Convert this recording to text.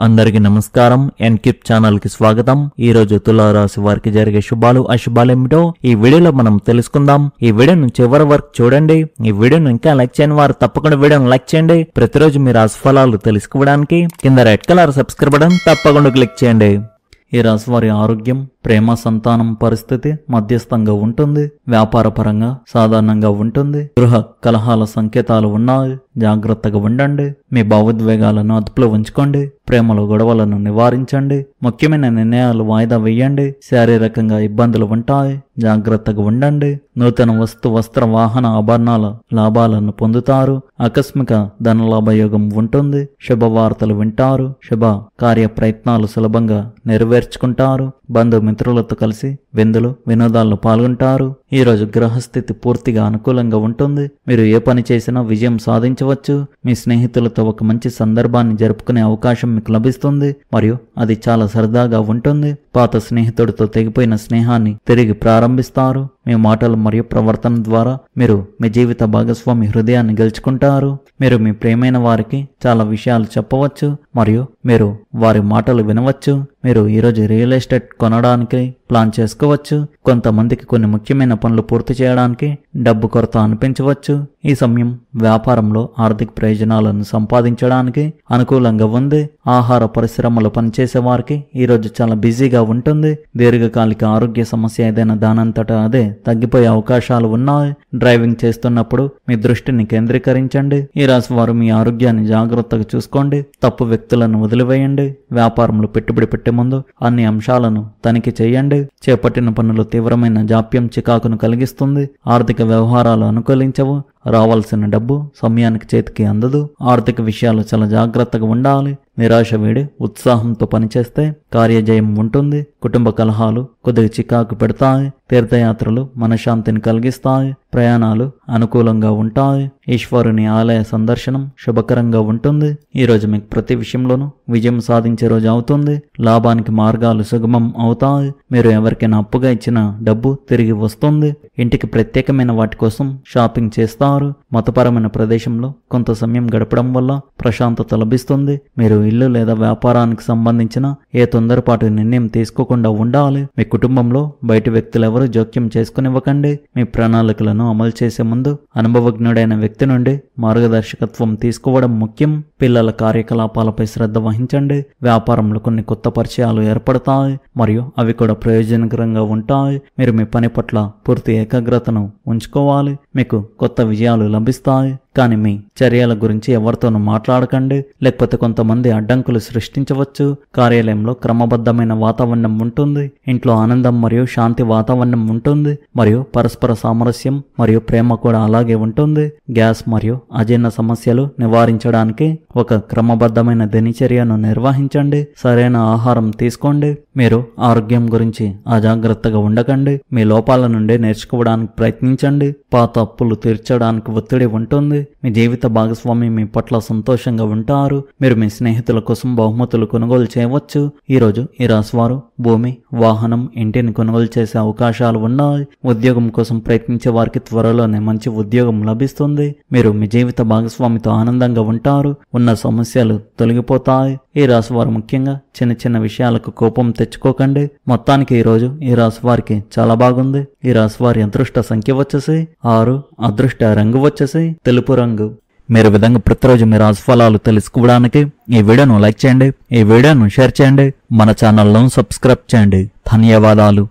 అందరికీ నమస్కారం. ఎన్కిప్ ఛానల్ కి స్వాగతం. ఈ రోజు తులారాశి వారికి జరిగే శుభాలు అశుభాలు ఏమిటో ఈ వీడియోలో మనం తెలుసుకుందాం. ఈ వీడియోను చివరి వరకు చూడండి. ఈ వీడియోను ఇంకా లైక్ చేయని వారు తప్పకుండా వీడియోను లైక్ చేయండి. ప్రతిరోజు మీ రాశి ఫలాలు తెలుసుకోవడానికి కింద రెడ్ కలర్ సబ్స్క్రైబ్ బటన్ తప్పకుండా క్లిక్ చేయండి. ఈ రాశి వారి ఆరోగ్యం, ప్రేమ, సంతానం పరిస్థితి మధ్యస్థంగా ఉంటుంది. వ్యాపార పరంగా సాధారణంగా ఉంటుంది. గృహ కలహాల సంకేతాలు ఉన్నాయి. జాగ్రత్తగా ఉండండి. మీ భావోద్వేగాలను అదుపులో ఉంచుకోండి. ప్రేమలో గొడవలను నివారించండి. ముఖ్యమైన నిర్ణయాలు వాయిదా వేయండి. శారీరకంగా ఇబ్బందులు ఉంటాయి. జాగ్రత్తగా ఉండండి. నూతన వస్త్ర వాహన ఆభరణాల లాభాలను పొందుతారు. ఆకస్మిక ధనలాభయోగం ఉంటుంది. శుభవార్తలు వింటారు. శుభ కార్య ప్రయత్నాలు సులభంగా నెరవేర్చుకుంటారు. బంధుమిత్రులతో కలిసి విందులు వినోదాల్లో పాల్గొంటారు. ఈ రోజు గ్రహస్థితి పూర్తిగా అనుకూలంగా ఉంటుంది. మీరు ఏ పని చేసినా విజయం సాధించవచ్చు. మీ స్నేహితులతో ఒక మంచి సందర్భాన్ని జరుపుకునే అవకాశం మీకు లభిస్తుంది మరియు అది చాలా సరదాగా ఉంటుంది. పాత స్నేహితుడితో తెగిపోయిన స్నేహాన్ని తిరిగి ప్రారంభిస్తారు. మీ మాటలు మరియు ప్రవర్తన ద్వారా మీరు మీ జీవిత భాగస్వామి హృదయాన్ని గెలుచుకుంటారు. మీరు మీ ప్రియమైన వారికి చాలా విషయాలు చెప్పవచ్చు మరియు మీరు వారి మాటలు వినవచ్చు. మీరు ఈరోజు రియల్ ఎస్టేట్ కొనడానికి ప్లాన్ చేసుకోవచ్చు. కొంతమందికి కొన్ని ముఖ్యమైన పనులు పూర్తి చేయడానికి డబ్బు కొరత అనిపించవచ్చు. ఈ సమయం వ్యాపారంలో ఆర్థిక ప్రయోజనాలను సంపాదించడానికి అనుకూలంగా ఉంది. ఆహార పరిశ్రమలో పనిచేసే వారికి ఈరోజు చాలా బిజీగా ఉంటుంది. దీర్ఘకాలిక ఆరోగ్య సమస్య ఏదైనా దానంతటా అదే తగ్గిపోయే అవకాశాలు ఉన్నాయి. డ్రైవింగ్ చేస్తున్నప్పుడు మీ దృష్టిని కేంద్రీకరించండి. ఈ రాశి వారు మీ ఆరోగ్యాన్ని జాగ్రత్తగా చూసుకోండి. తప్పు వ్యక్తులను వదిలివేయండి. వ్యాపారంలో పెట్టుబడి పెట్టే ముందు అన్ని అంశాలను తనిఖీ చేయండి. చేపట్టిన పనులు తీవ్రమైన జాప్యం చికాకును కలిగిస్తుంది. ఆర్థిక వ్యవహారాలు అనుకూలించవు. రావాల్సిన డబ్బు సమయానికి చేతికి అందదు. ఆర్థిక విషయాలు చాలా జాగ్రత్తగా ఉండాలి. నిరాశ వీడి ఉత్సాహంతో పనిచేస్తే కార్యజయం ఉంటుంది. కుటుంబ కలహాలు కొద్దిగా చికాకు పెడతాయి. తీర్థయాత్రలు మనశ్శాంతిని కలిగిస్తాయి. ప్రయాణాలు అనుకూలంగా ఉంటాయి. ఈశ్వరుని ఆలయ సందర్శనం శుభకరంగా ఉంటుంది. ఈ రోజు మీకు ప్రతి విషయంలోనూ విజయం సాధించే రోజు అవుతుంది. లాభానికి మార్గాలు సుగమం అవుతాయి. మీరు ఎవరికైనా అప్పుగా ఇచ్చిన డబ్బు తిరిగి వస్తుంది. ఇంటికి ప్రత్యేకమైన వాటి కోసం షాపింగ్ చేస్తారు. మతపరమైన ప్రదేశంలో కొంత సమయం గడపడం వల్ల ప్రశాంతత లభిస్తుంది. మీరు ఇల్లు లేదా వ్యాపారానికి సంబంధించిన ఏ తొందరపాటు నిర్ణయం తీసుకోకుండా ఉండాలి. మీ కుటుంబంలో బయటి వ్యక్తులు ఎవరు జోక్యం చేసుకునివ్వకండి. మీ ప్రణాళికలను అమలు చేసే ముందు అనుభవజ్ఞుడైన వ్యక్తి నుండి మార్గదర్శకత్వం తీసుకోవడం ముఖ్యం. పిల్లల కార్యకలాపాలపై శ్రద్ధ వహించండి. వ్యాపారంలో కొన్ని కొత్త పరిచయాలు ఏర్పడతాయి మరియు అవి కూడా ప్రయోజనకరంగా ఉంటాయి. మీరు మీ పని పట్ల పూర్తి ఏకాగ్రతను ఉంచుకోవాలి. మీకు కొత్త విజయాలు లభిస్తాయి. కానీ మీ చర్యల గురించి ఎవరితోనూ మాట్లాడకండి, లేకపోతే కొంతమంది అడ్డంకులు సృష్టించవచ్చు. కార్యాలయంలో క్రమబద్ధమైన వాతావరణం ఉంటుంది. ఇంట్లో ఆనందం మరియు శాంతి వాతావరణం ఉంటుంది మరియు పరస్పర సామరస్యం మరియు ప్రేమ కూడా అలాగే ఉంటుంది. గ్యాస్ మరియు అజీర్ణ సమస్యలు నివారించడానికి ఒక క్రమబద్ధమైన దినచర్యను నిర్వహించండి. సరైన ఆహారం తీసుకోండి. మీరు ఆరోగ్యం గురించి అజాగ్రత్తగా ఉండకండి. మీ లోపాల నుండి నేర్చుకోవడానికి ప్రయత్నించండి. పాత అప్పులు తీర్చడానికి ఒత్తిడి ఉంటుంది. మీ జీవిత భాగస్వామి మీ పట్ల సంతోషంగా ఉంటారు. మీరు మీ స్నేహితుల కోసం బహుమతులు కొనుగోలు చేయవచ్చు. ఈరోజు ఈ రాశివారు భూమి, వాహనం, ఇంటిని కొనుగోలు చేసే అవకాశాలు ఉన్నాయి. ఉద్యోగం కోసం ప్రయత్నించే వారికి త్వరలోనే మంచి ఉద్యోగం లభిస్తుంది. మీరు మీ జీవిత భాగస్వామితో ఆనందంగా ఉంటారు. ఉన్న సమస్యలు తొలగిపోతాయి. ఈ రాశివారు ముఖ్యంగా చిన్న చిన్న విషయాలకు కోపం తెచ్చుకోకండి. మొత్తానికి ఈ రోజు ఈ రాశి వారికి చాలా బాగుంది. ఈ రాశి వారి అదృష్ట సంఖ్య వచ్చేసి 6. అదృష్ట రంగు వచ్చేసి తెలుపు రంగు. మీరు విధంగా ప్రతిరోజు మీ రాశి ఫలాలు తెలుసుకోవడానికి ఈ వీడియోను లైక్ చేయండి. ఈ వీడియోను షేర్ చేయండి. మన ఛానల్ను సబ్స్క్రైబ్ చేయండి. ధన్యవాదాలు.